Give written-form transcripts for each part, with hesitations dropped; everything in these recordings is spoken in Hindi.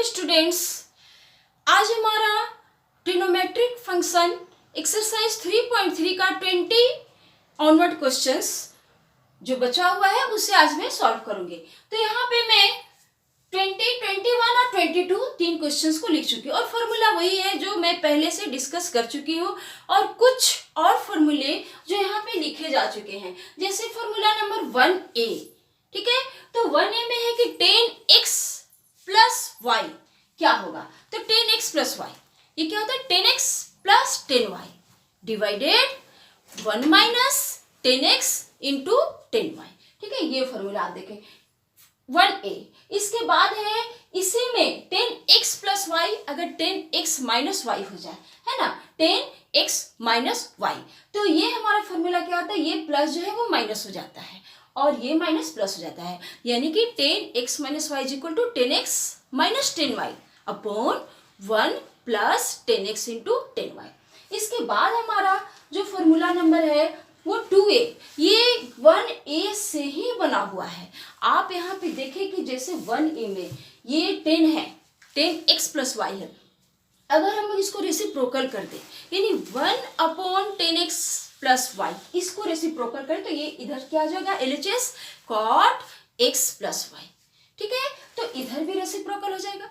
स्टूडेंट्स, आज हमारा ट्रिग्नोमेट्रिक फंक्शन एक्सरसाइज 3.3 का 20 ऑनवर्ड क्वेश्चंस जो बचा हुआ है उसे आज मैं सॉल्व करूंगी। तो यहाँ पे मैं 20, 21 और 22 तीन क्वेश्चंस को लिख चुकी हूँ और फॉर्मूला वही है जो मैं पहले से डिस्कस कर चुकी हूँ और कुछ और फॉर्मूले जो यहाँ पे लिखे जा चुके हैं, जैसे फॉर्मूला नंबर 1a। ठीक है, तो 1a में है कि 10x प्लस y क्या होगा। तो 10x प्लस y ये क्या होता है, 10x plus 10y divided 1 minus 10x into 10y। ठीक है, ये फॉर्मूला आप देखें 1a। इसके बाद है इसी में 10x प्लस y अगर 10x माइनस y हो जाए, है ना, 10x माइनस y, तो ये हमारा फॉर्मूला क्या होता है, ये प्लस जो है वो माइनस हो जाता है और ये माइनस प्लस हो जाता है, यानी कि 10x minus y equal to 10x minus 10y upon 1 plus 10x into 10y। इसके बाद हमारा जो फॉर्मूला नंबर है वो 2a, ये 1a से ही बना हुआ है। आप यहाँ पे देखें कि जैसे 1a में ये 10 है, 10x प्लस वाई है, अगर हम लोग इसको रेसिप्रोकल कर दें यानी 1 अपॉन 10x प्लस वाई, इसको रेसिप्रोकल करें तो ये इधर क्या आ जाएगा, LHS cot x plus y. ठीक है, तो इधर भी रेसिप्रोकल हो जाएगा,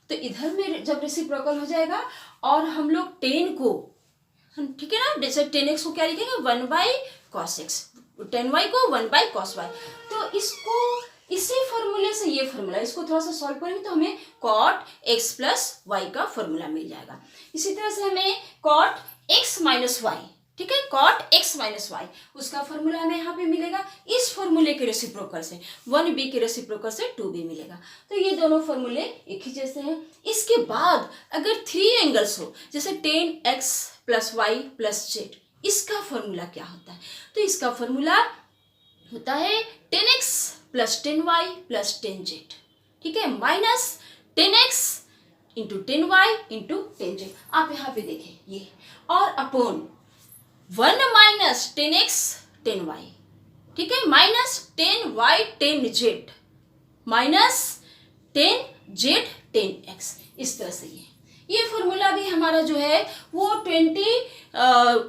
तो इधर में जब रेसिप्रोकल हो जाएगा और हम लोग 10 को, ठीक है ना, जैसे 10x को क्या लिखेंगे 1 बाई कॉस एक्स, 10y को 1 बाई कॉस वाई। तो इसको इसी फॉर्मूले से ये फॉर्मूला, इसको थोड़ा सा सॉल्व करेंगे तो हमें cot x प्लस वाई का फॉर्मूला मिल जाएगा। इसी तरह से हमें cot x माइनस वाई, ठीक है, cot x माइनस वाई, उसका फॉर्मूला हमें यहाँ पे मिलेगा इस फॉर्मूले के रेसिप्रोकल से, 1b के रेसिप्रोकल से 2b मिलेगा। तो ये दोनों फॉर्मूले एक ही जैसे हैं। इसके बाद अगर 3 एंगल्स हो, जैसे 10x plus y plus z, इसका फॉर्मूला क्या होता है, तो इसका फॉर्मूला होता है 10x plus 10y plus 10z। ठीक है, minus 10x into 10y into 10z। आप यहाँ पे देखें ये, और अपॉन 1 माइनस 10x 10y, ठीक है, minus 10y 10z minus 10z 10x, इस तरह से ये फॉर्मूला भी हमारा जो है वो 20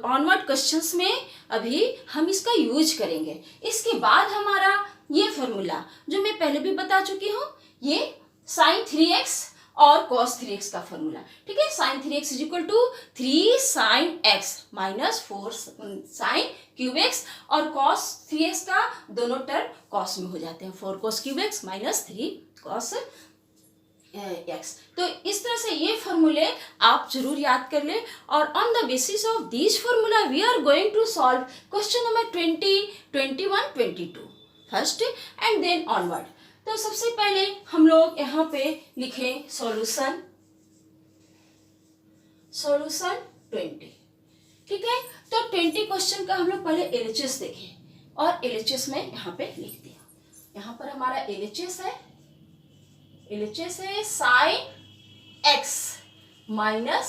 ऑनवर्ड क्वेश्चंस में अभी हम इसका यूज करेंगे। इसके बाद हमारा ये फॉर्मूला जो मैं पहले भी बता चुकी हूँ, ये साइन 3x और cos 3x का फॉर्मूला। ठीक है, sine 3x is equal to 3 sine x minus 4 sine cube x, और cos 3x का दोनों टर्म cos में हो जाते हैं, 4 cos cube x minus 3 cos x। तो इस तरह से ये फॉर्मूले आप जरूर याद कर लें, और on the basis of this formula we are going to solve question number 20, 21, 22 first and then onward. तो सबसे पहले हम लोग यहाँ पे लिखें सॉल्यूशन 20। ठीक है, तो 20 क्वेश्चन का हम लोग पहले LHS देखें और LHS में यहाँ पे लिख दिया। यहाँ पर हमारा LHS है sine x minus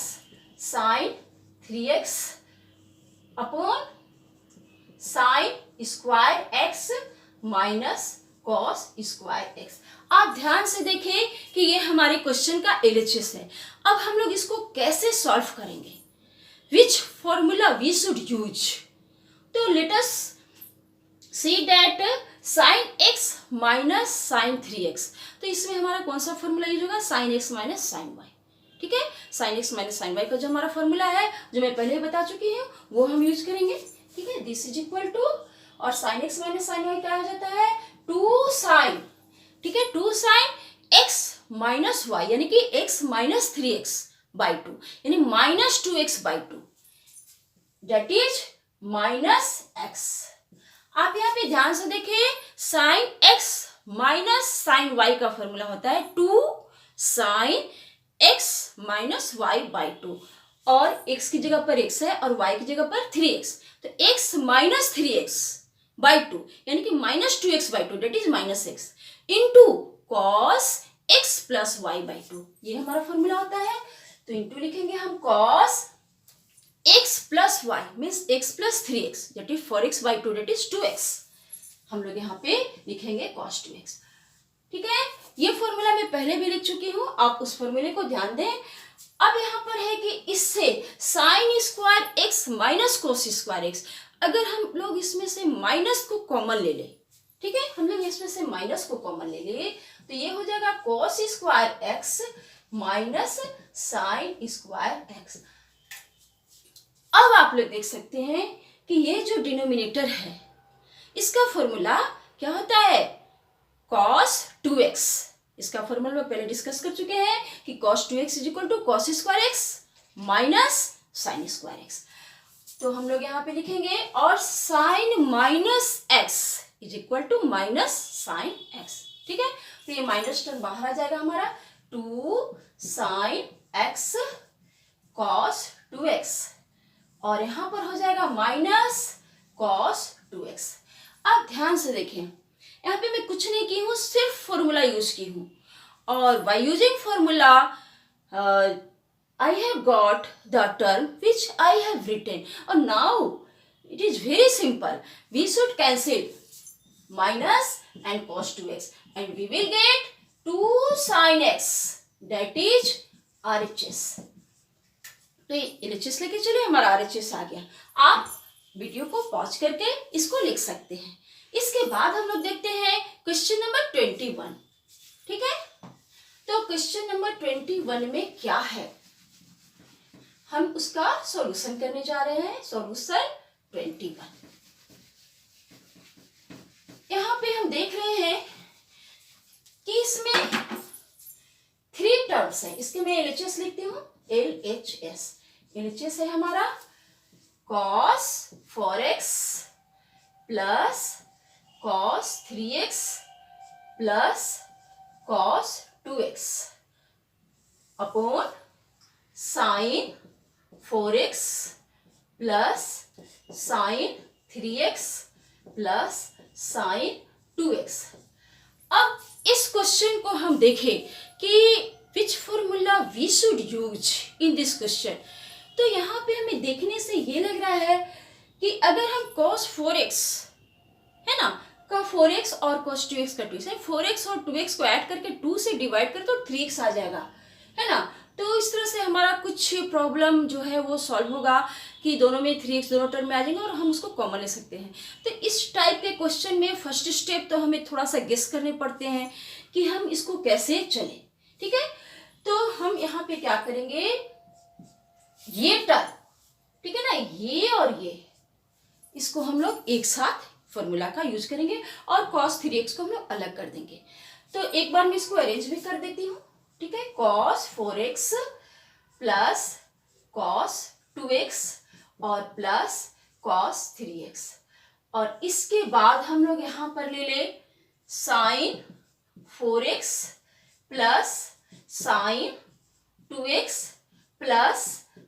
sine 3x upon sine square x minus cos square x। आप ध्यान से देखें कि ये हमारे क्वेश्चन का LHS है। अब हम लोग इसको कैसे सॉल्व करेंगे, which formula we should use. तो let us see that sine x minus sine 3x, तो इसमें हमारा कौन सा फॉर्मूला यूज होगा, sine x minus sine y। ठीक है, sine x minus sine y का जो हमारा फॉर्मूला है जो मैं पहले बता चुकी हूँ वो हम यूज करेंगे। ठीक है, दिस इज इक्वल टू, और sine x minus sine y क्या हो जाता है 2 साइन, ठीक है, 2 साइन x माइनस y यानी कि x माइनस 3x बाई 2 यानी minus 2x by 2 that is minus x। आप यहाँ पे ध्यान से देखें, sine x minus sine y का फॉर्मूला होता है 2 sine x minus y by 2, और x की जगह पर x है और y की जगह पर 3x, तो x माइनस 3x बाई 2 यानी कि minus 2x by 2 that is minus x into cos x plus y by 2, ये हमारा फॉर्मूला होता है। तो इंटू लिखेंगे हम cos x plus y means x plus 3x that is 4x by 2 that is 2x, हम लोग यहाँ पे लिखेंगे cos 2x। ठीक है, ये फॉर्मूला मैं पहले भी लिख चुकी हूँ, आप उस फॉर्मूले को ध्यान दें। अब यहाँ पर है कि इससे sign square x minus cos square x, अगर हम लोग इसमें से माइनस को कॉमन ले लें, ठीक है, हम लोग इसमें से माइनस को कॉमन ले ले तो ये हो जाएगा cos square x minus sine square x. अब आप लोग देख सकते हैं कि ये जो डिनोमिनेटर है इसका फॉर्मूला क्या होता है, cos 2x। इसका फॉर्मूला में पहले डिस्कस कर चुके हैं कि cos 2x is equal to cos square x minus sine square x. तो हम लोग यहाँ पे लिखेंगे और sine minus x is equal to minus sine x, ठीक है। तो ये माइनस टर्म बाहर आ जाएगा हमारा, 2 साइन एक्स cos 2x और यहाँ पर हो जाएगा माइनस cos 2x। अब ध्यान से देखें, यहाँ पे मैं कुछ नहीं की हूँ, सिर्फ फॉर्मूला यूज की हूँ और by using formula I have got the term which I have written and now it is very simple. We should cancel minus and cos 2x and we will get 2 sin x, that is RHS। तो ये LHS लेके चलिए, हमारा RHS आ गया। आप वीडियो को पॉज करके इसको लिख सकते हैं। इसके बाद हम लोग देखते हैं क्वेश्चन नंबर 21, ठीक है। तो क्वेश्चन नंबर 21 में क्या है, हम उसका सॉल्यूशन करने जा रहे हैं। सॉल्यूशन 21, यहाँ पे हम देख रहे हैं कि इसमें 3 टर्म्स हैं। इसके मैं LHS लिखती हूँ, LHS। LHS है हमारा cos 4x plus cos 3x plus cos 2x upon sine 4x plus sine 3x plus sine 2x। अब इस क्वेश्चन को हम देखें कि which formula we should use in this question. तो यहाँ पे हमें देखने से ये लग रहा है कि अगर हम cos 4x है ना का 4x और cos 2x का 2x है, 4x और 2x को ऐड करके 2 से डिवाइड कर तो 3x आ जाएगा, है ना। तो इस तरह से हमारा कुछ प्रॉब्लम जो है वो सॉल्व होगा कि दोनों में 3x दोनों टर्म में आ जाएंगे और हम उसको कॉमन ले सकते हैं। तो इस टाइप के क्वेश्चन में फर्स्ट स्टेप तो हमें थोड़ा सा गेस करने पड़ते हैं कि हम इसको कैसे चलें, ठीक है। तो हम यहाँ पे क्या करेंगे, ये टर्म, ठीक है ना, ये और ये, इसको हम लोग एक साथ फॉर्मूला का यूज करेंगे और cos 3x को हम लोग अलग कर देंगे। तो एक बार मैं इसको अरेंज भी कर देती हूँ, ठीक है। cos 4x plus cos 2x और प्लस cos 3x और इसके बाद हम लोग यहाँ पर ले ले sine 4x plus sine 2x plus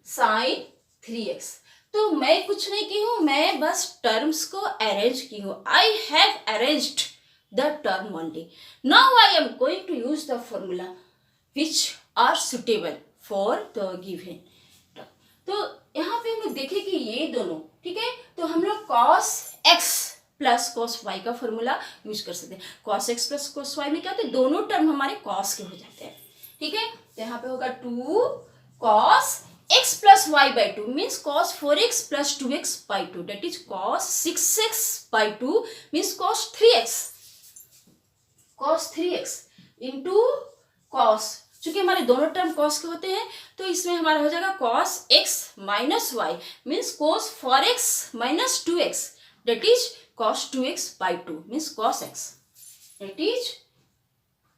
sine 3x। तो मैं कुछ नहीं की हूँ, मैं बस टर्म्स को अरेंज की हूँ। I have arranged the term only. Now I am going to use the formula which are suitable for the given term. तो यहाँ पे हम लोग देखें कि ये दोनों, ठीक है, तो हम लोग cos x plus cos y का फॉर्मूला यूज कर सकते हैं। cos x plus cos y में क्या होता है, दोनों टर्म हमारे cos के हो जाते हैं, ठीक है। तो यहाँ पे होगा 2 cos x plus y by 2 means cos 4x plus 2x by 2, that is cos 6x by 2 means cos 3x into cos, चूंकि हमारे दोनों टर्म cos के होते हैं तो इसमें हमारा हो जाएगा cos x minus y means cos 4x minus 2x, that is cos 2x by 2 means cos x, that is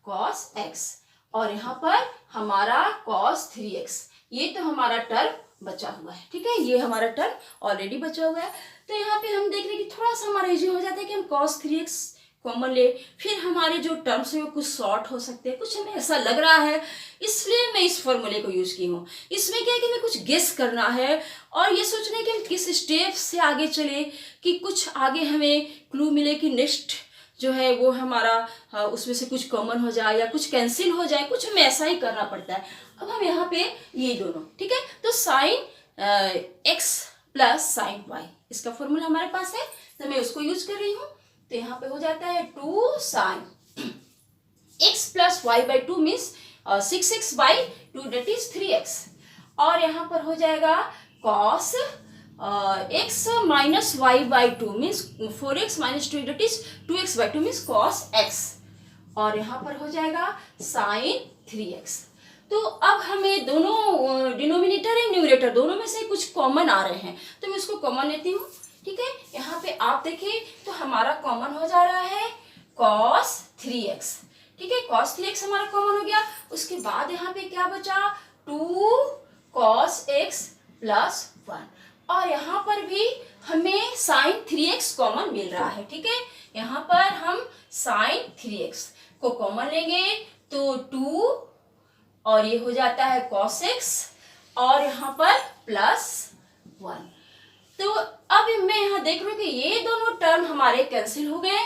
cos x। और यहाँ पर हमारा cos 3x, ये तो हमारा टर्म बचा हुआ है, ठीक है, ये हमारा टर्म ऑलरेडी बचा हुआ है। तो यहाँ पे हम देख रहे हैं कि थोड़ा सा हमारा इजी हो जाता है कि हम cos 3x कॉमन ले, फिर हमारे जो टर्म्स है वो कुछ शॉर्ट हो सकते हैं, कुछ हमें ऐसा लग रहा है, इसलिए मैं इस फॉर्मूले को यूज की हूँ। इसमें क्या है कि हमें कुछ गेस करना है और ये सोचना है कि हम किस स्टेप से आगे चले कि कुछ आगे हमें क्लू मिले कि नेक्स्ट जो है वो हमारा उसमें से कुछ कॉमन हो जाए या कुछ कैंसिल हो जाए, कुछ हमें ऐसा ही करना पड़ता है। अब हम यहाँ पे ये दोनों, ठीक है, तो sine x plus sine y, इसका फॉर्मूला हमारे पास है तो मैं उसको यूज कर रही हूँ। तो यहाँ पे हो जाता है 2 sine x plus y by two means 6x by two that is 3x, और यहाँ पर हो जाएगा cos x minus y by two means 4x minus two that is 2x by two means cos x, और यहाँ पर हो जाएगा sin 3x। तो अब हमें दोनों डिनोमिनेटर एंड न्यूमरेटर दोनों में से कुछ कॉमन आ रहे हैं, तो मैं उसको कॉमन लेती हूँ। ठीक है, यहाँ पे आप देखिए तो हमारा कॉमन हो जा रहा है cos 3x। ठीक है, cos 3x हमारा कॉमन हो गया। उसके बाद यहाँ पे क्या बचा, 2 cos x प्लस 1, और यहाँ पर भी हमें sin 3x कॉमन मिल रहा है। ठीक है, यहाँ पर हम sin 3x को कॉमन लेंगे तो 2 और ये हो जाता है cos x और यहाँ पर प्लस 1। तो अब मैं यहाँ देख रही हूँ कि ये दोनों टर्म हमारे कैंसिल हो गए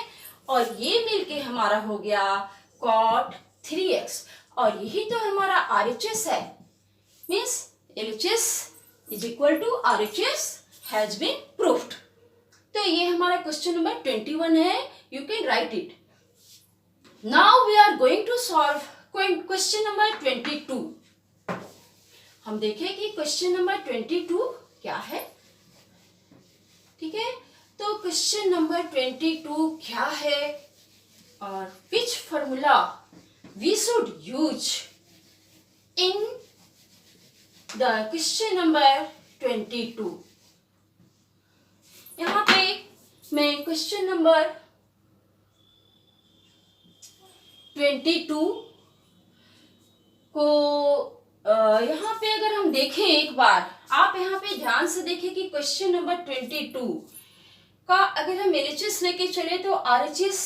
और ये मिलके हमारा हो गया cot 3x, और यही तो हमारा RHS है, means LHS is equal to RHS has been proved. तो ये हमारा क्वेश्चन नंबर 21 है, you can write it. Now we are going to solve question number 22। हम देखें कि क्वेश्चन नंबर 22 क्या है। ठीक है, तो क्वेश्चन नंबर 22 क्या है और which formula we should use in the question number 22। यहाँ पे मैं क्वेश्चन नंबर 22 को यहाँ पे अगर हम देखें एक बार, आप यहाँ पे ध्यान से देखें कि क्वेश्चन नंबर 22 का अगर हम LHS लेके चले तो RHS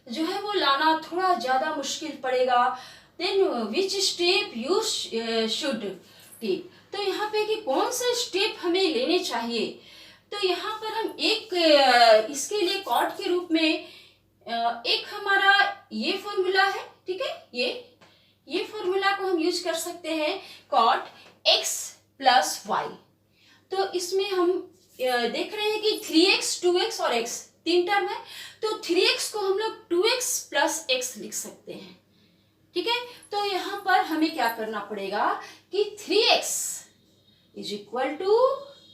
जो है वो लाना थोड़ा ज़्यादा मुश्किल पड़ेगा। Then which step you should take, तो यहाँ पे कि कौन सा स्टेप हमें लेने चाहिए। तो यहाँ पर हम एक इसके लिए कॉट के रूप में एक हमारा ये फॉर्मूला है। ठीक है, ये फॉर्मूला को हम यूज कर सकते हैं cot x प्लस वाई। तो इसमें हम देख रहे हैं कि 3x 2x और x तीन टर्म है, तो 3x को हम लोग 2x प्लस x लिख सकते हैं। ठीक है, तो यहाँ पर हमें क्या करना पड़ेगा कि 3x is equal to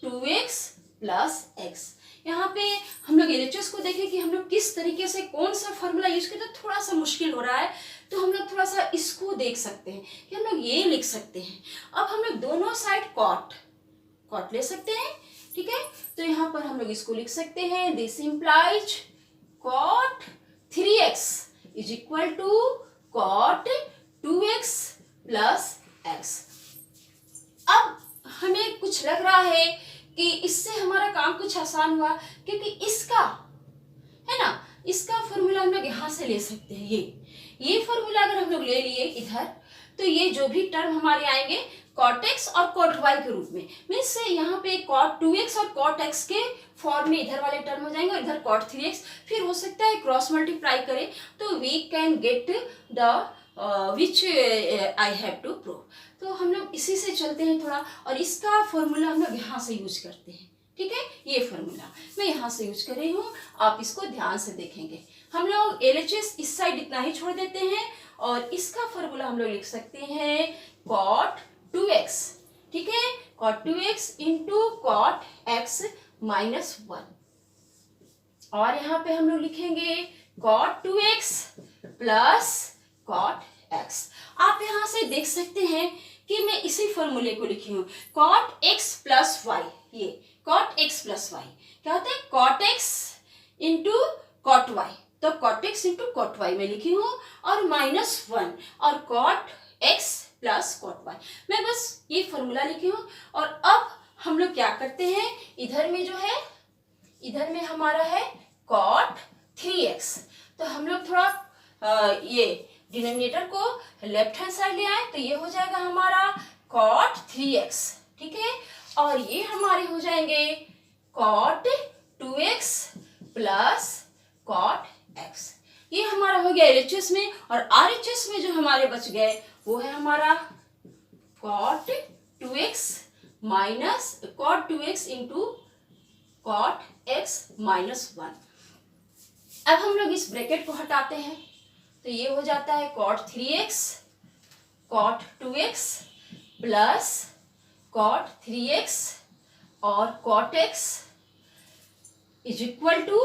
2x plus x। यहाँ पे हम लोग LHS को देखें कि हम लोग किस तरीके से कौन सा फॉर्मूला यूज करते हैं, थोड़ा सा मुश्किल हो रहा है, तो हम लोग थोड़ा सा इसको देख सकते हैं कि हम लोग ये लिख सकते हैं। अब हम लोग दोनों साइड कॉट ले सकते हैं। ठीक है, तो यहाँ पर हम लोग इसको लिख सकते हैं, this implies cot 3x is equal to cot 2x plus x। अब हमें कुछ लग रहा है कि इससे हमारा काम कुछ आसान हुआ, क्योंकि इसका है ना, इसका फॉर्मूला हम लोग यहाँ से ले सकते हैं। ये फॉर्मूला अगर हम लोग ले लिए इधर, तो ये जो भी टर्म हमारे आएंगे cot x और cot y के रूप में, मीन्स यहाँ पे cot 2x और cot x के फॉर्म में इधर वाले टर्म हो जाएंगे और इधर cot 3x, फिर हो सकता है क्रॉस मल्टीप्लाई करें तो we can get the which I have to prove. तो हम लोग इसी से चलते हैं थोड़ा, और इसका फॉर्मूला हम लोग यहाँ से यूज करते हैं। ठीक है, ये फॉर्मूला मैं यहाँ से यूज कर रही हूँ, आप इसको ध्यान से देखेंगे। हम लोग LHS इस साइड इतना ही छोड़ देते हैं और इसका फॉर्मूला हम लोग लिख सकते हैं cot 2x। ठीक है, cot 2x into cot x minus 1, और यहाँ पे हम लोग लिखेंगे cot 2x plus cot x। आप यहाँ से देख सकते हैं कि मैं इसी फॉर्मूले को लिखी हूँ, cot x प्लस वाई। ये cot x प्लस वाई क्या होता है, cot x into cot y, तो cot x into cot y में लिखी हूँ, और माइनस 1 और cot x plus cot y। मैं बस ये फॉर्मूला लिखी हूँ। और अब हम लोग क्या करते हैं, इधर में जो है, इधर में हमारा है cot 3x, तो हम लोग थोड़ा ये डिनोमिनेटर को लेफ्ट हैंड साइड ले आए, तो ये हो जाएगा हमारा cot 3x। ठीक है, और ये हमारे हो जाएंगे cot 2x plus cot x। ये हमारा हो गया LHS में, और RHS में जो हमारे बच गए वो है हमारा cot 2x minus cot 2x into cot x minus 1। अब हम लोग इस ब्रैकेट को हटाते हैं, तो ये हो जाता है cot 3x cot 2x plus cot 3x और cot x is equal to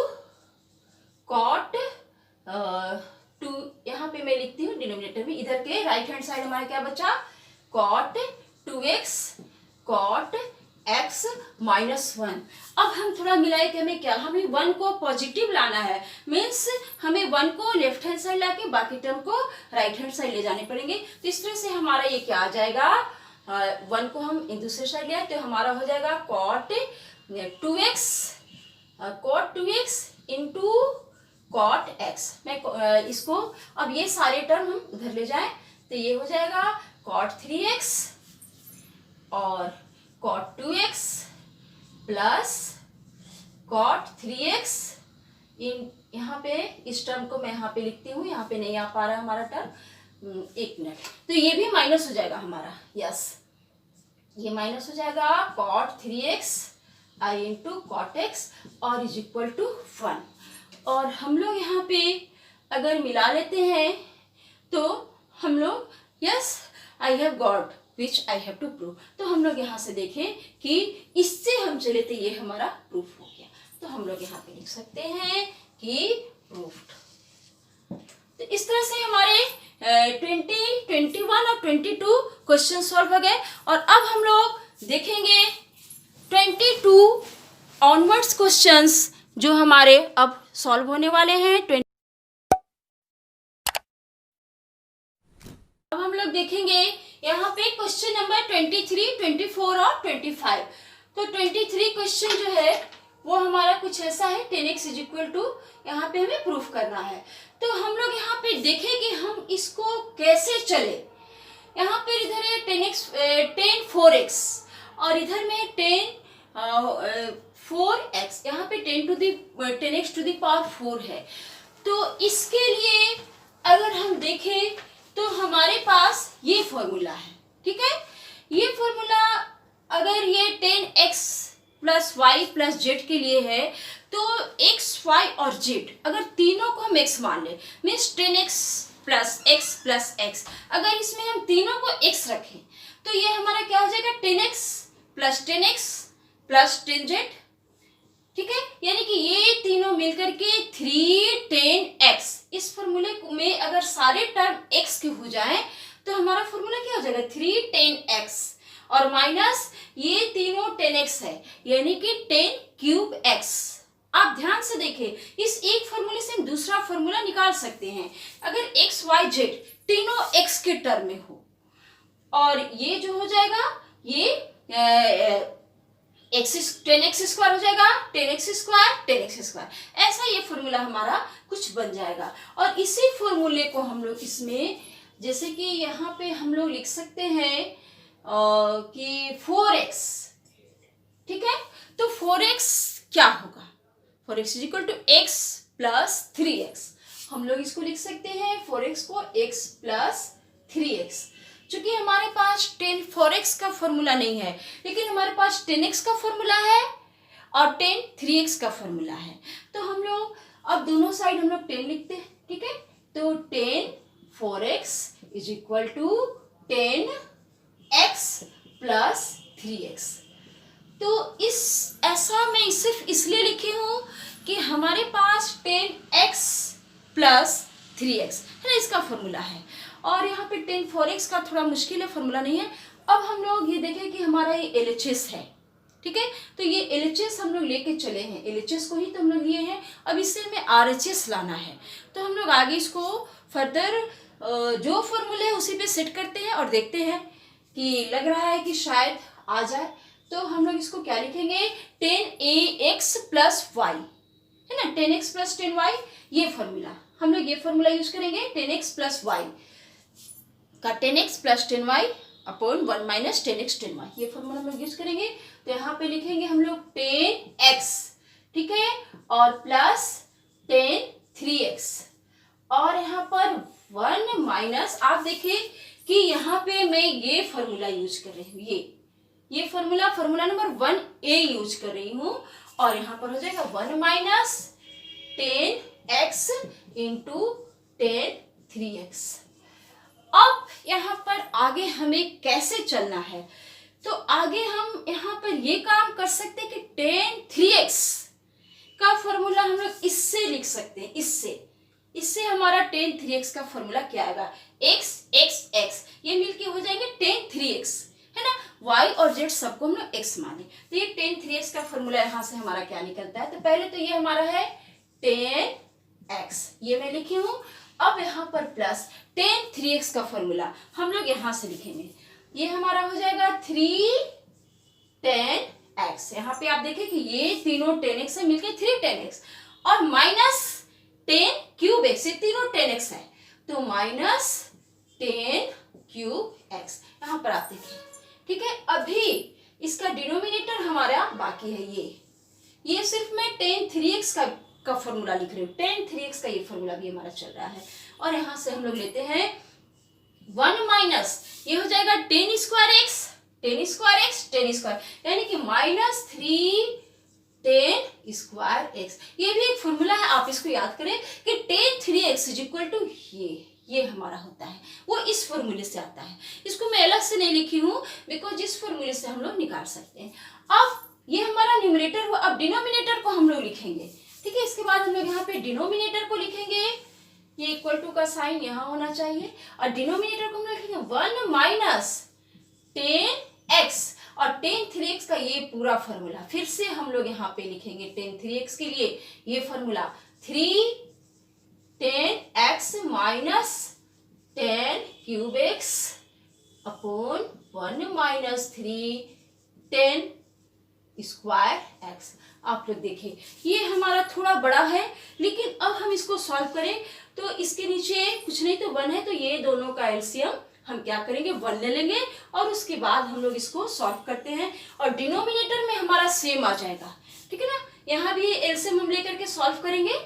cot 2, यहाँ पे मैं लिखती हूँ डिनोमिनेटर में, इधर के राइट हैंड साइड हमारा क्या बचा, cot 2x cot x -1। अब हम थोड़ा मिलाए कि हमें क्या, हमें 1 को पॉजिटिव लाना है, मीन्स हमें 1 को लेफ्ट हैंड साइड लाके बाकी टर्म को राइट हैंड साइड ले जाने पड़ेंगे। तो इस तरह से हमारा ये क्या आ जाएगा, 1 को हम दूसरे साइड ले आए तो हमारा हो जाएगा cot 2x into cot x। मैं इसको अब ये सारे टर्म हम उधर ले जाएं तो ये हो जाएगा cot 3x और cot 2x plus cot 3x इन, यहाँ पे इस टर्म को मैं यहाँ पे लिखती हूँ, यहाँ पे नहीं आ पा रहा हमारा टर्म, एक मिनट, तो ये भी माइनस हो जाएगा हमारा, यस ये माइनस हो जाएगा cot 3x i into cot x और इज इक्वल टू 1। और हम लोग यहाँ पे अगर मिला लेते हैं तो हम लोग yes I have got which I have to prove, तो हम लोग यहाँ से देखें कि इससे हम चले तो ये हमारा प्रूफ हो गया। तो हम लोग यहाँ पे लिख सकते हैं कि प्रूफ्ड। तो इस तरह से हमारे 20, 21 और 22 क्वेश्चन सॉल्व हो गए। और अब हम लोग देखेंगे 22 ऑनवर्ड्स क्वेश्चंस जो हमारे अब सॉल्व होने वाले हैं। अब हम लोग देखेंगे यहाँ पे क्वेश्चन नंबर 23, 24 और 25। तो 23 क्वेश्चन जो है वो हमारा कुछ ऐसा है, 10x इज इक्वल टू, यहाँ पे हमें प्रूफ करना है। तो हम लोग यहाँ पे देखें कि हम इसको कैसे चले। यहाँ पे इधर है 10 4x और इधर में 10 4x, यहाँ पे 10x टू द पावर 4 है। तो इसके लिए अगर हम देखें तो हमारे पास ये फॉर्मूला है, ठीक है। ये फॉर्मूला अगर ये 10x plus y plus Z के लिए है तो x, y और z अगर तीनों को हम x मान ले, means 10x plus x plus x, अगर इसमें हम तीनों को x रखें तो ये हमारा क्या हो जाएगा 10x plus 10x plus 10z, ठीक है। यानी कि ये तीनों मिलकर के 310x। इस फॉर्मूले में अगर सारे टर्म x के हो जाएं तो हमारा फॉर्मूला क्या हो जाएगा 310x और माइनस ये तीनों 10x है यानी कि 10 क्यूब x। आप ध्यान से देखें, इस एक फॉर्मूले से हम दूसरा फॉर्मूला निकाल सकते हैं अगर x, y, z तीनों x के टर्म में हो। और ये जो हो जाएगा ये 10x स्क्वायर हो जाएगा, 10x स्क्वायर 10x स्क्वायर, ऐसा ये फॉर्मूला हमारा कुछ बन जाएगा। और इसी फॉर्मूले को हम लोग इसमें जैसे कि यहाँ पे हम लोग लिख सकते हैं कि 4x, ठीक है। तो 4x क्या होगा, 4x is equal to x plus 3x। हम लोग इसको लिख सकते हैं 4x को x प्लस 3x। चूंकि हमारे पास 4x का फॉर्मूला नहीं है लेकिन हमारे पास 10x का फॉर्मूला है और 3x का फॉर्मूला है, तो हम लोग अब दोनों साइड हम लोग 10 लिखते हैं, ठीक है। तो 4x is equal to 10x plus 3x। तो इस ऐसा मैं सिर्फ इसलिए लिखी हूँ कि हमारे पास 10x प्लस 3x है ना, इसका फॉर्मूला है। और यहाँ पे 4x का थोड़ा मुश्किल है, फॉर्मूला नहीं है। अब हम लोग ये देखें कि हमारा ये LHS है, ठीक है। तो ये LHS हम लोग लेके चले हैं, LHS को ही तो हम लोग लिए हैं। अब इससे हमें RHS लाना है, तो हम लोग आगे इसको फर्दर जो फॉर्मूले है उसी पे सेट करते हैं और देखते हैं कि लग रहा है कि शायद आ जाए। तो हम लोग इसको क्या लिखेंगे 10ax प्लस वाई, है ना, 10x प्लस 10y, ये फॉर्मूला हम लोग ये फॉर्मूला यूज करेंगे 10x प्लस वाई का 10x plus 10y upon 1 minus 10x 10y, ये फॉर्मूला हम लोग यूज करेंगे। तो यहाँ पे लिखेंगे हम लोग 10x, ठीक है, और प्लस 3x और यहाँ पर 1 माइनस, आप देखिए कि यहाँ पे मैं ये फॉर्मूला यूज कर रही हूँ, ये फॉर्मूला नंबर 1a यूज कर रही हूँ। और यहाँ पर हो जाएगा 1 माइनस 10x इंटू 10 3x। अब यहाँ पर आगे हमें कैसे चलना है, तो आगे हम यहाँ पर ये काम कर सकते हैं कि tan 3x का फॉर्मूला हम लोग इससे लिख सकते हैं। इससे हमारा tan 3x का फॉर्मूला क्या आएगा, x x x, ये मिलके हो जाएंगे tan 3x, है ना। y और z सबको हम लोग x माने, तो ये tan 3x का फॉर्मूला यहाँ से हमारा क्या निकलता है। तो पहले तो ये हमारा है tan x, ये मैं लिखी हूँ। अब यहाँ पर प्लस tan 3x का फॉर्मूला हम लोग यहाँ से लिखेंगे, ये हमारा हो जाएगा 3 tan x। यहाँ पे आप देखें कि ये तीनों tan x है मिलके 3 tan x, और माइनस tan क्यूब x, ये तीनों tan x है तो माइनस tan क्यूब x। यहाँ पर आप देखिए, ठीक है। अभी इसका डिनोमिनेटर हमारा बाकी है, ये सिर्फ मैं tan 3x का फॉर्मूला लिख रही हूँ। tan 3x का ये फॉर्मूला भी हमारा चल रहा है, और यहाँ से हम लोग लेते हैं 1 माइनस, ये हो जाएगा tan स्क्वायर x, यानी कि माइनस 3 tan स्क्वायर x। ये भी एक फॉर्मूला है, आप इसको याद करें कि tan 3x is equal to ये हमारा होता है, वो इस फॉर्मूले से आता है। इसको मैं अलग से नहीं लिखी हूँ बिकॉज इस फॉर्मूले से हम लोग निकाल सकते हैं। अब ये हमारा न्यूमरेटर हुआ, अब डिनोमिनेटर को हम लोग लिखेंगे, ठीक है। इसके बाद हम लोग यहाँ पे डिनोमिनेटर को लिखेंगे, ये इक्वल टू का साइन यहाँ होना चाहिए, और डिनोमिनेटर को हम लोग लिखेंगे 1 माइनस tan x, और tan 3x का ये पूरा फॉर्मूला फिर से हम लोग यहाँ पे लिखेंगे। tan 3x के लिए ये formula 3 tan x minus tan cube x upon 1 minus 3 tan square x। आप लोग देखिए ये हमारा थोड़ा बड़ा है, लेकिन अब हम इसको सॉल्व करें तो इसके नीचे कुछ नहीं तो 1 है, तो ये दोनों का एलसीएम हम क्या करेंगे 1 ले लेंगे, और उसके बाद हम लोग इसको सॉल्व करते हैं, और डिनोमिनेटर में हमारा सेम आ जाएगा, ठीक है ना। यहाँ भी एलसीएम हम लेकर के सॉल्व करेंगे,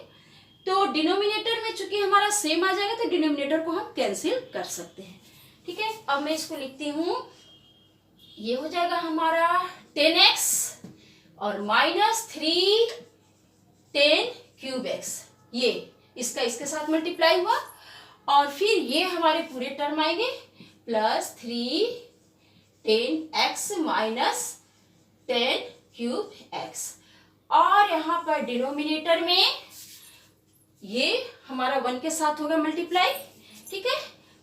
तो डिनोमिनेटर में चूंकि हमारा सेम आ जाएगा तो डिनोमिनेटर को हम कैंसिल कर सकते हैं, ठीक है। अब मैं इसको लिखती हूँ, ये हो जाएगा हमारा tan x और माइनस 3 tan क्यूब x, ये इसका इसके साथ मल्टीप्लाई हुआ, और फिर ये हमारे पूरे टर्म आएंगे plus 3 tan x minus tan cube x, और यहाँ पर डिनोमिनेटर में ये हमारा 1 के साथ होगा मल्टीप्लाई, ठीक है।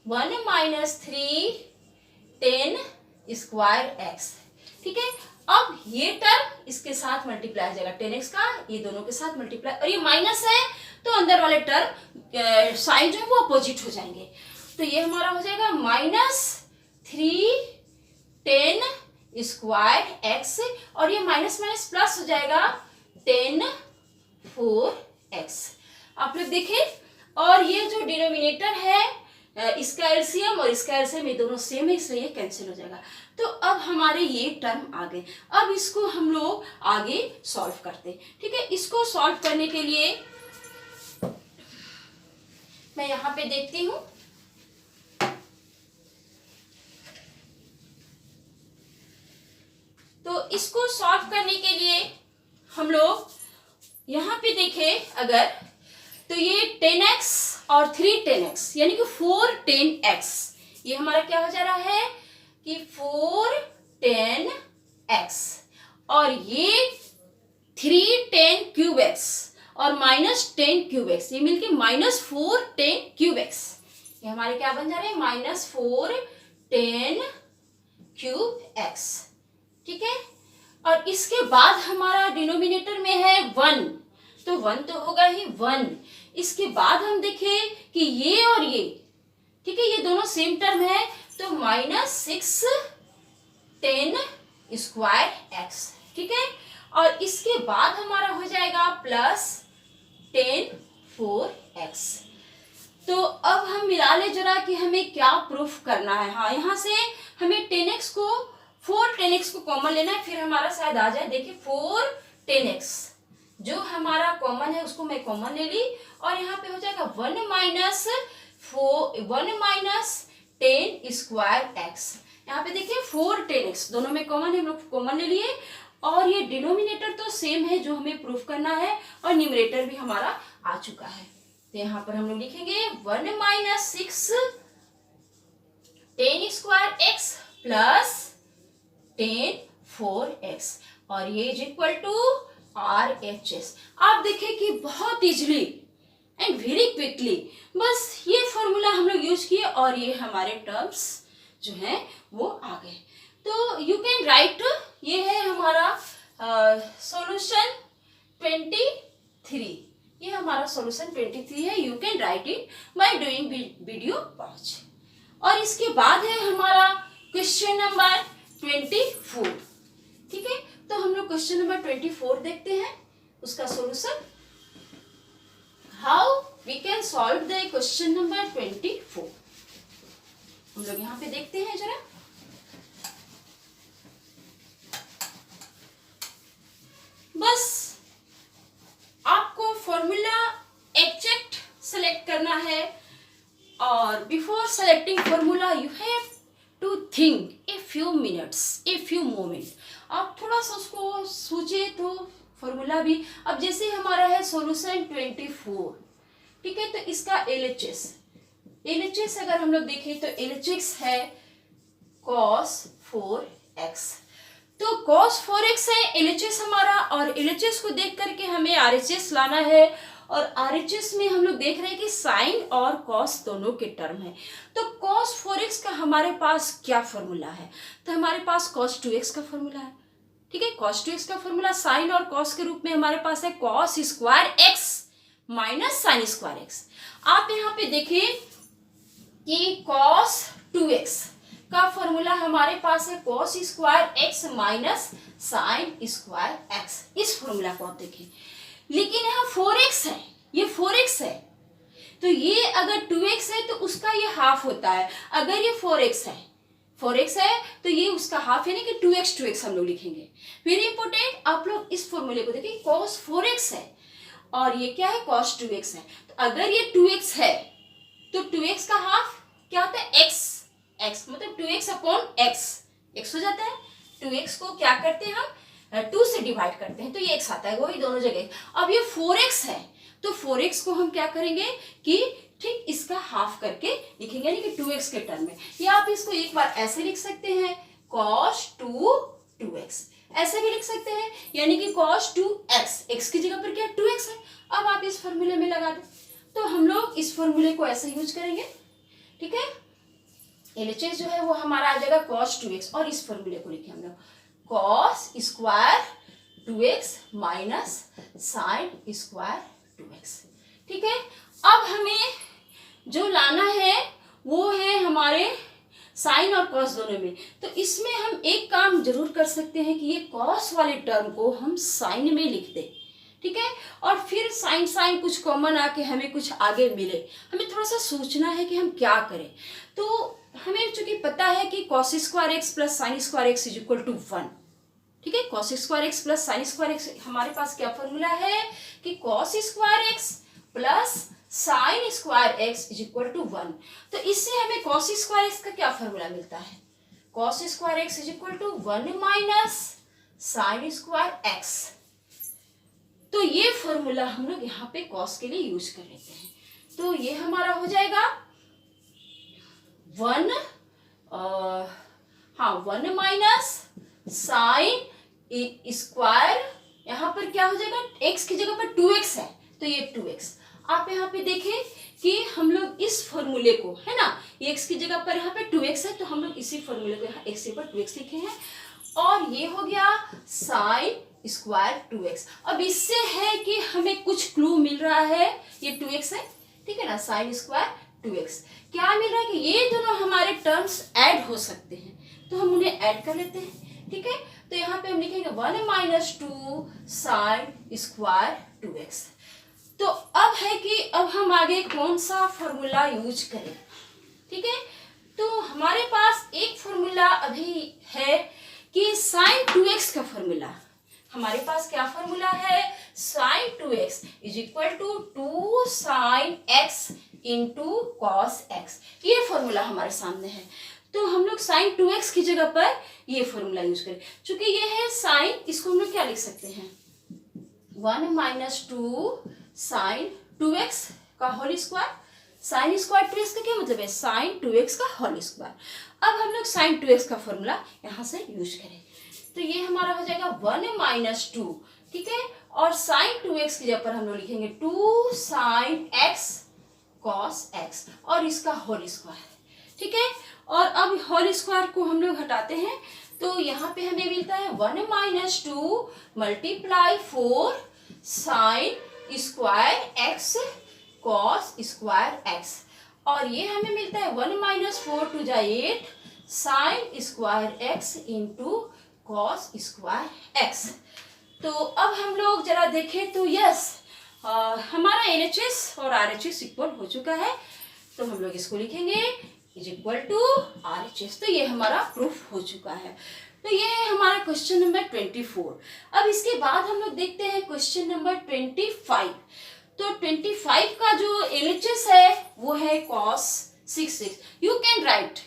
1 माइनस 3 tan स्क्वायर x, ठीक है। अब ये टर्म इसके साथ मल्टीप्लाई हो जाएगा, tan x का ये दोनों के साथ मल्टीप्लाई, और ये माइनस है तो अंदर वाले टर्म साइन जो है वो अपोजिट हो जाएंगे, तो ये हमारा हो जाएगा माइनस 3 tan स्क्वायर x, और ये माइनस माइनस प्लस हो जाएगा tan 4x। आप लोग देखें, और ये जो डिनोमिनेटर है इसका एलसीएम और इसका एलसीएम ये दोनों सेम है, इसलिए कैंसिल हो जाएगा। तो अब हमारे ये टर्म आ गए, अब इसको हम लोग आगे सॉल्व करते हैं, ठीक है। इसको सॉल्व करने के लिए मैं यहाँ पे देखती हूँ, तो इसको सॉल्व करने के लिए हम लोग यहाँ पे देखें अगर, तो ये tan x और 3 tan x यानी कि 4 tan x, ये हमारा क्या हो जा रहा है कि 4 tan x, और ये 3 tan क्यूब x और माइनस tan क्यूब x, ये मिलके माइनस 4 tan क्यूब x, ये हमारे क्या बन जा रहे हैं माइनस 4 tan क्यूब x, ठीक है। और इसके बाद हमारा डिनोमिनेटर में है 1, तो 1 तो होगा ही 1। इसके बाद हम देखें कि ये और ये, ठीक है, ये दोनों सेम टर्म है, तो माइनस 6 tan स्क्वायर x, ठीक है। और इसके बाद हमारा हो जाएगा प्लस tan 4x। तो अब हम मिला ले जरा कि हमें क्या प्रूफ करना है। हाँ, यहाँ से हमें 10x को 4 10x को कॉमन लेना है, फिर हमारा शायद आ जाए। देखिए 4 10x जो हमारा कॉमन है उसको मैं कॉमन ले ली, और यहाँ पे हो जाएगा 1 माइनस 10 स्क्वायर x। यहाँ पे देखिए 4 10x दोनों में कॉमन है, हम लोग कॉमन ले लिए, और ये डिनोमिनेटर तो सेम है जो हमें प्रूफ करना है, और न्यूमरेटर भी हमारा आ चुका है। तो यहाँ पर हम लोग लिखेंगे 1 minus 6 10 square x plus 10 4x और ये इज इक्वल टू RHS। आप देखें कि बहुत इजली एंड वेरी क्विकली बस ये फॉर्मूला हम लोग यूज किए और ये हमारे टर्म्स जो हैं वो आ गए। तो यू कैन राइट, ये है हमारा सॉल्यूशन 23, ये हमारा सॉल्यूशन 23 है। You can write it by doing video pause. और इसके बाद है हमारा क्वेश्चन नंबर 24। ठीक है, तो हम लोग क्वेश्चन नंबर 24 देखते हैं, उसका solution. How we can solve the question number 24। हम लोग यहाँ पे देखते हैं जरा। बस आपको फॉर्मूला एग्जैक्ट सेलेक्ट करना है और before selecting formula you have to think a few minutes, a few moment. आप थोड़ा सा उसको सोचे तो फॉर्मूला भी। अब जैसे हमारा है सॉल्यूशन 24, ठीक है, तो इसका LHS अगर हम लोग देखें तो LHS है cos 4x। तो cos 4x है LHS हमारा, और LHS को देख करके हमें RHS लाना है। और RHS में हम लोग देख रहे हैं कि साइन और cos दोनों के टर्म है। तो cos 4x का हमारे पास क्या फॉर्मूला है? तो हमारे पास cos 2x का फॉर्मूला है। ठीक है, cos 2x का फॉर्मूला साइन और cos के रूप में हमारे पास है cos square x minus sine square x। आप यहाँ पे देखिए कि cos 2x का फॉर्मूला हमारे पास है cos square x minus sine square x। इस फॉर्मूला को आप देखें, लेकिन यहाँ 4x है, ये 4x है, तो ये अगर 2x है तो उसका ये हाफ होता है। अगर ये 4x है तो ये उसका हाफ, यानी कि 2x हम लोग लिखेंगे। वेरी इंपॉर्टेंट, आप लोग इस फॉर्मूले को देखिए, cos 4x है और ये क्या है cos 2x है। तो अगर ये 2x है तो 2x का हाफ क्या होता है x मतलब 2x अपॉन x हो जाता है। 2x को क्या करते हैं हम 2 से डिवाइड करते हैं तो ये x आता है, वही दोनों जगह। अब ये 4x है तो 4x को हम क्या करेंगे कि ठीक इसका हाफ करके लिखेंगे, यानी कि 2x के टर्म में। या आप इसको एक बार ऐसे लिख सकते हैं cos 2x, ऐसे भी लिख सकते हैं, यानी कि cos 2x, x की जगह पर क्या 2x है। अब आप इस फॉर्मूले में लगा दो, तो हम लोग इस फॉर्मूले को ऐसे यूज करेंगे। ठीक है, LHS जो है वो हमारा आ जाएगा cos 2x, और इस फॉर्मूले को लिखे हम लोग cos square 2x minus sine square 2x। ठीक है, अब हमें जो लाना है वो है हमारे साइन और cos दोनों में। तो इसमें हम एक काम जरूर कर सकते हैं कि ये cos वाले टर्म को हम साइन में लिख दें। ठीक है, और फिर साइन कुछ कॉमन आके हमें कुछ आगे मिले, हमें थोड़ा सा सोचना है कि हम क्या करें। तो हमें चूंकि पता है कि cos square x plus sine square x is equal to 1। ठीक है, cos square x plus sine square x, हमारे पास क्या फॉर्मूला है कि cos square x plus sine square x is equal to 1। तो इससे हमें cos स्क्वायर एक्स का क्या फॉर्मूला मिलता है, cos square x is equal to 1 minus sine square x. तो ये फॉर्मूला हम लोग यहाँ पे cos के लिए यूज कर लेते हैं। तो ये हमारा हो जाएगा 1 माइनस साइन स्क्वायर, यहाँ पर क्या हो जाएगा x की जगह पर 2x है तो ये 2x। आप यहाँ पे देखें कि हम लोग इस फॉर्मूले को, है ना, x की जगह पर यहाँ पे 2x है तो हम लोग इसी फॉर्मूले को यहाँ x पर 2x लिखे हैं, और ये हो गया साइन स्क्वायर 2x। अब इससे है कि हमें कुछ क्लू मिल रहा है, ये 2x है, ठीक है ना, साइन स्क्वायर 2x। क्या मिल रहा है कि ये दोनों हमारे टर्म्स ऐड हो सकते हैं, तो हम उन्हें ऐड कर लेते हैं। ठीक है, तो यहाँ पे हम लिखेंगे 1 माइनस 2 साइन स्क्वायर 2x। तो अब है कि अब हम आगे कौन सा फॉर्मूला यूज करें। ठीक है, तो हमारे पास एक फॉर्मूला अभी है कि साइन 2x का फॉर्मूला, हमारे पास क्या फॉर्मूला है, साइन 2x is equal to 2 sine x into cos x। ये फॉर्मूला हमारे सामने है, तो हम लोग साइन 2x की जगह पर ये फॉर्मूला यूज करें। चूंकि ये है साइन, इसको हम लोग क्या लिख सकते हैं 1 माइनस 2 साइन 2x का whole square. Sine square 2x का क्या मतलब है, साइन 2x का होल स्क्वायर। अब हम लोग साइन 2x का फॉर्मूला यहाँ से यूज करें तो ये हमारा हो जाएगा 1 माइनस 2, ठीक है। और साइन 2x की जगह पर हम लोग लिखेंगे 2 साइन x कॉस x और इसका होल स्क्वायर, ठीक है। और अब होल स्क्वायर को हम लोग हटाते हैं तो यहाँ पे हमें मिलता है 1 minus 2 multiply 4 sign square x cos square x और ये हमें मिलता है 1 माइनस 4 टू जा 8 sign square x into cos square x। तो अब हम लोग जरा देखें तो यस हमारा LHS और RHS इक्वल हो चुका है तो हम लोग इसको लिखेंगे इज इक्वल टू RHS। तो ये हमारा प्रूफ हो चुका है। तो ये है हमारा क्वेश्चन नंबर 24। अब इसके बाद हम लोग देखते हैं क्वेश्चन नंबर 25। तो 25 का जो LHS है वो है cos 6x। You can right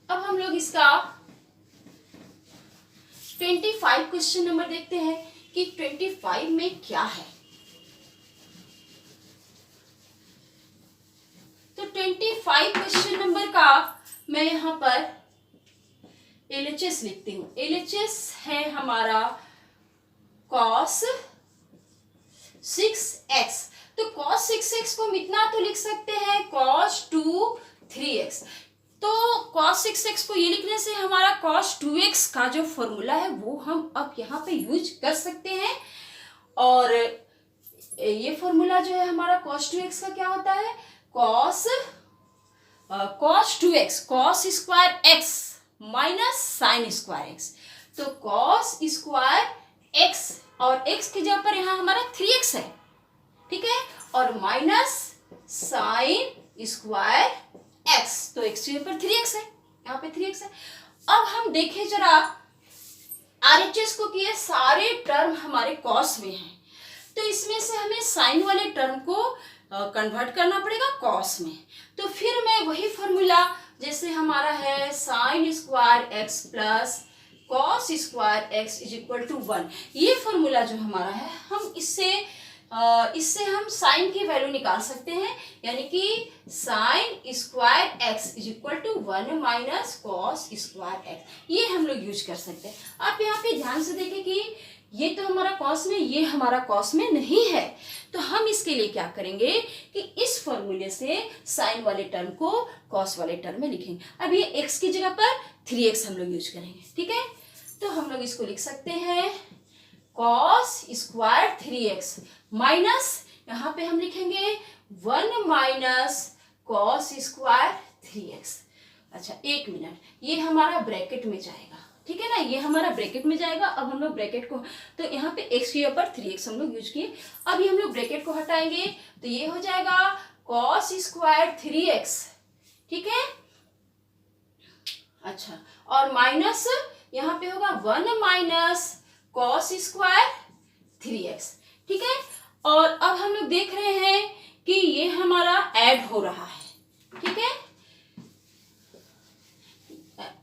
अब हम लोग इसका 25 क्वेश्चन नंबर देखते हैं कि 25 में क्या है। तो 25 क्वेश्चन नंबर का मैं यहाँ पर LHS लिखती हूँ। LHS है हमारा cos 6x। तो cos 6x को हम इतना तो लिख सकते हैं cos 2 3x। तो cos 6x को ये लिखने से हमारा cos 2x का जो फॉर्मूला है वो हम अब यहाँ पे यूज कर सकते हैं। और ये फॉर्मूला जो है हमारा cos 2x का क्या होता है, cos 2x cos square x minus sine square x। तो cos स्क्वायर x और x की जगह पर यहाँ हमारा 3x है, ठीक है, और माइनस साइन स्क्वायर x। तो x की जगह पर 3x है, यहाँ पे 3x है। अब हम देखें जरा RHS को कि ये सारे टर्म हमारे cos में हैं तो इसमें से हमें साइन वाले टर्म को कन्वर्ट करना पड़ेगा cos में। तो फिर मैं वही फॉर्मूला जैसे हमारा है sine square x plus cos square x is equal to 1, ये फॉर्मूला जो हमारा है हम इससे हम साइन की वैल्यू निकाल सकते हैं, यानी कि sine square x is equal to 1 minus cos square x, ये हम लोग यूज कर सकते हैं। आप यहाँ पे ध्यान से देखें कि ये तो हमारा कॉस में, ये हमारा कॉस में नहीं है। तो हम इसके लिए क्या करेंगे कि इस फॉर्मूले से साइन वाले टर्म को कॉस वाले टर्म में लिखेंगे। अब ये x की जगह पर 3x हम लोग यूज करेंगे, ठीक है। तो हम लोग इसको लिख सकते हैं कॉस स्क्वायर 3x माइनस यहाँ पे हम लिखेंगे 1 माइनस कॉस स्क्वायर 3x। अच्छा एक मिनट, ये हमारा ब्रैकेट में जाएगा, ठीक है ना, ये हमारा ब्रैकेट में जाएगा। अब हम लोग ब्रैकेट को, तो यहाँ पे x के ऊपर 3x हम लोग यूज किए। अब ये हम लोग ब्रैकेट को हटाएंगे तो ये हो जाएगा cos स्क्वायर 3x, ठीक है। अच्छा और माइनस यहाँ पे होगा 1 माइनस cos स्क्वायर 3x, ठीक है। और अब हम लोग देख रहे हैं कि ये हमारा ऐड हो रहा है, ठीक है,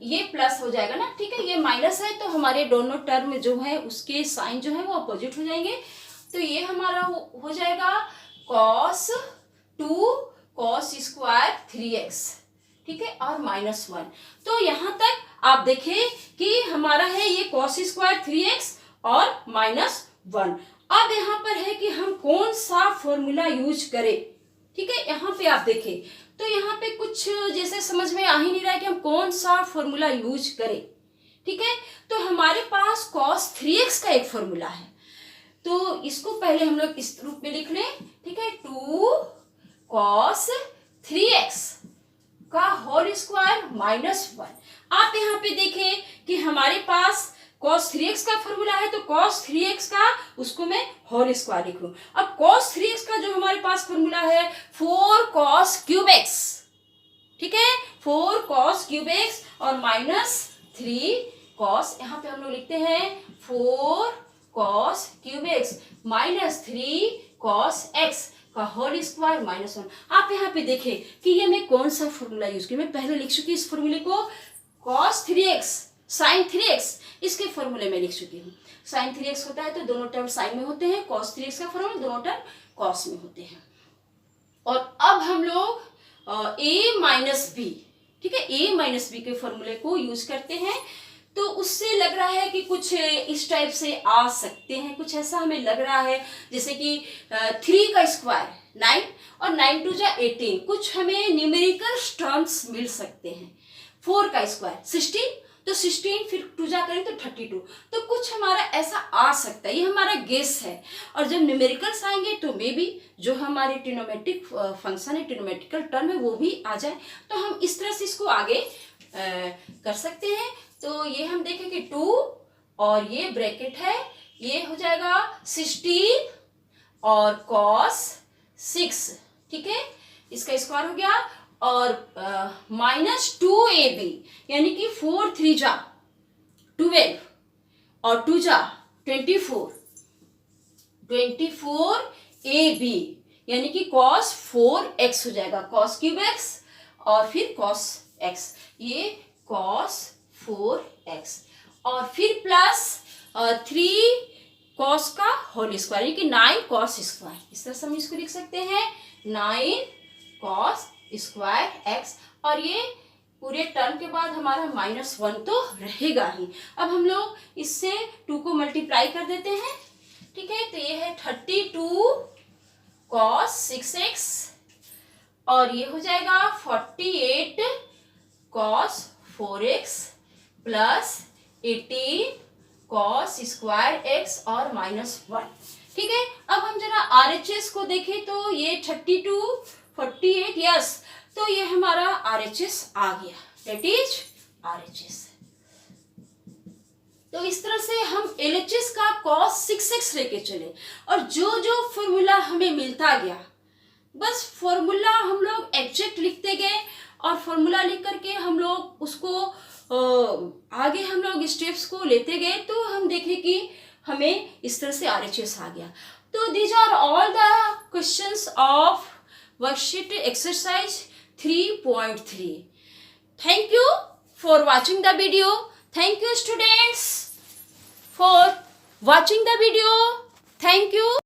ये प्लस हो जाएगा ना, ठीक है, ये माइनस है तो हमारे दोनों टर्म जो है उसके साइन जो है वो अपोजिट हो जाएंगे। तो ये हमारा हो जाएगा cos 2 cos स्क्वायर 3x, ठीक है, और माइनस 1। तो यहाँ तक आप देखें कि हमारा है ये cos स्क्वायर 3x और माइनस 1। अब यहाँ पर है कि हम कौन सा फॉर्मूला यूज करें, ठीक है। यहाँ पे आप देखें तो यहाँ पे कुछ जैसे समझ में आ ही नहीं रहा है कि हम कौन सा फॉर्मूला यूज करें, ठीक है। तो हमारे पास cos 3x का एक फॉर्मूला है तो इसको पहले हम लोग इस रूप में लिख लें, ठीक है, 2 cos 3x का होल स्क्वायर माइनस 1। आप यहाँ पे देखें कि हमारे पास cos 3x का फॉर्मूला है तो cos 3x का उसको मैं होल स्क्वायर लिख लूं। अब cos 3x का जो हमारे पास फॉर्मूला है 4 cos क्यूब x, ठीक है, 4 cos क्यूब x और माइनस 3 cos, यहाँ पे हम लोग लिखते हैं 4 cos cube x minus 3 cos x का होल स्क्वायर माइनस 1। आप यहाँ पे देखें कि ये मैं कौन सा फॉर्मूला यूज किया, मैं पहले लिख चुकी इस फॉर्मूले को cos 3x sin 3x, इसके फॉर्मूले में लिख चुकी हूँ। sin 3x होता है तो दोनों टर्म साइन में होते हैं, cos 3x का फॉर्मूला दोनों टर्म cos में होते हैं। और अब हम लोग a माइनस बी, ठीक है, a माइनस बी के फॉर्मूले को यूज करते हैं। तो उससे लग रहा है कि कुछ इस टाइप से आ सकते हैं, कुछ ऐसा हमें लग रहा है जैसे कि 3 का स्क्वायर 9 और 9 टू जा 18, कुछ हमें न्यूमेरिकल टर्म्स मिल सकते हैं। 4 का स्क्वायर 16, तो 16 फिर 2 जा करें तो 32, तो कुछ हमारा ऐसा आ सकता है, ये हमारा गेस है। और जब न्यूमेरिकल्स आएंगे तो मे बी जो हमारे ट्रिग्नोमेट्रिक फंक्शन है, ट्रिग्नोमेट्रिकल टर्म है, वो भी आ जाए, तो हम इस तरह से इसको आगे कर सकते हैं। तो ये हम देखें कि 2 और ये ब्रैकेट है, ये हो जाएगा 16 और cos 6, ठीक है, इसका स्क्वायर हो गया। और -2ab यानी कि 4 3 जा 12 और 2 जा 24 ab यानी कि cos 4x हो जाएगा, cos क्यूब x और फिर cos x, ये cos 4x और फिर प्लस 3 cos का होल स्क्वायर यानी कि 9 cos स्क्वायर, इस तरह से हम इसको लिख सकते हैं 9 cos स्क्वायर x। और ये पूरे टर्म के बाद हमारा -1 तो रहेगा ही। अब हम लोग इससे 2 को मल्टीप्लाई कर देते हैं, ठीक है, तो ये है 32 cos 6x और ये हो जाएगा 48 cos 4x plus 18 cos square x और -1, ठीक है। अब हम जरा RHS को देखें तो ये 32 48, यस, तो ये हमारा RHS आ गया, दैट इज RHS। तो इस तरह से हम LHS का cos 6x लेके चले और जो जो फॉर्मूला हमें मिलता गया, बस फॉर्मूला हम लोग एग्जैक्ट लिखते गए और फॉर्मूला लिख करके हम लोग उसको आगे हम लोग स्टेप्स को लेते गए, तो हम देखें कि हमें इस तरह से RHS आ गया। तो these are all the questions of worksheet exercise 3.3. Thank you for watching the video. Thank you students for watching the video. Thank you.